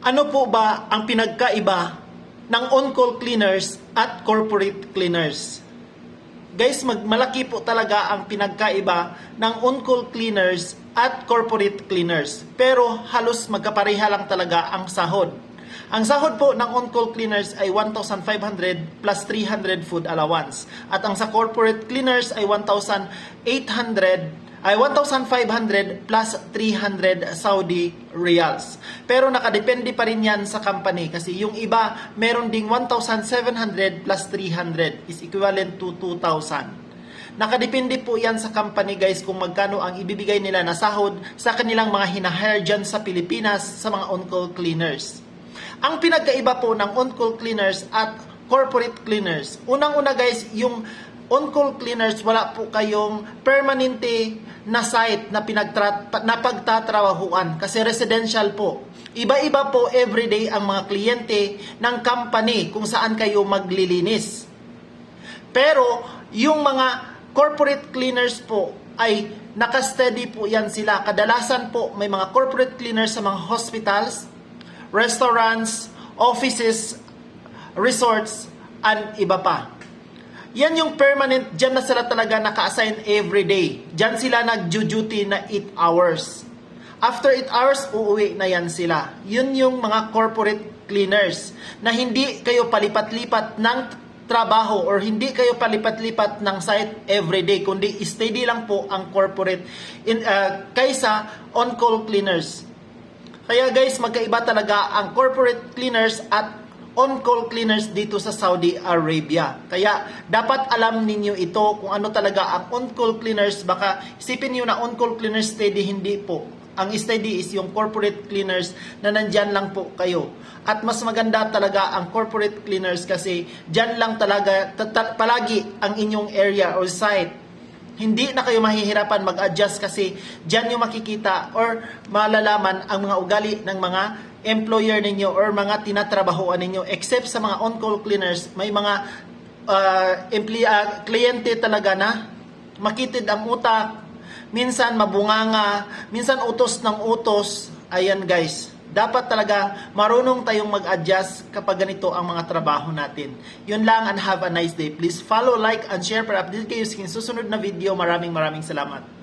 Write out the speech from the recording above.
Ano po ba ang pinagkaiba ng on-call cleaners at corporate cleaners? Guys, malaki po talaga ang pinagkaiba ng on-call cleaners at corporate cleaners. Pero halos magkapareha lang talaga ang sahod. Ang sahod po ng on-call cleaners ay 1,500 plus 300 food allowance. At ang sa corporate cleaners ay 1,500 plus 300 Saudi Riyals. Pero nakadepende pa rin yan sa company kasi yung iba meron ding 1,700 plus 300 is equivalent to 2,000. Nakadepende po yan sa company guys kung magkano ang ibibigay nila na sahod sa kanilang mga hinahire dyan sa Pilipinas sa mga on-call cleaners. Ang pinagkaiba po ng on-call cleaners at corporate cleaners. Unang-una guys, yung on-call cleaners, wala po kayong permanente na site na pagtatrabahuan kasi residential po. Iba-iba po everyday ang mga kliyente ng company kung saan kayo maglilinis. Pero yung mga corporate cleaners po ay nakasteady po yan sila. Kadalasan po may mga corporate cleaners sa mga hospitals, restaurants, offices, resorts, and iba pa. Yan yung permanent, dyan na sila talaga naka-assign everyday. Dyan sila nag-duty na 8 hours. After 8 hours, uuwi na yan sila. Yun yung mga corporate cleaners na hindi kayo palipat-lipat ng trabaho or hindi kayo palipat-lipat ng site everyday, kundi steady lang po ang corporate kaysa on-call cleaners. Kaya guys, magkaiba talaga ang corporate cleaners at on-call cleaners dito sa Saudi Arabia. Kaya dapat alam ninyo ito kung ano talaga ang on-call cleaners. Baka isipin niyo na on-call cleaners steady, hindi po. Ang steady is yung corporate cleaners na nandyan lang po kayo. At mas maganda talaga ang corporate cleaners kasi dyan lang talaga palagi ang inyong area or site. Hindi na kayo mahihirapan mag-adjust kasi dyan yung makikita or malalaman ang mga ugali ng mga employer ninyo or mga tinatrabahoan ninyo. Except sa mga on-call cleaners, may mga kliyente talaga na makitid ang utak, minsan mabunganga, minsan utos ng utos. Ayan guys, dapat talaga marunong tayong mag-adjust kapag ganito ang mga trabaho natin. Yun lang, and have a nice day. Please follow, like, and share para update kayo sa susunod na video. Maraming salamat.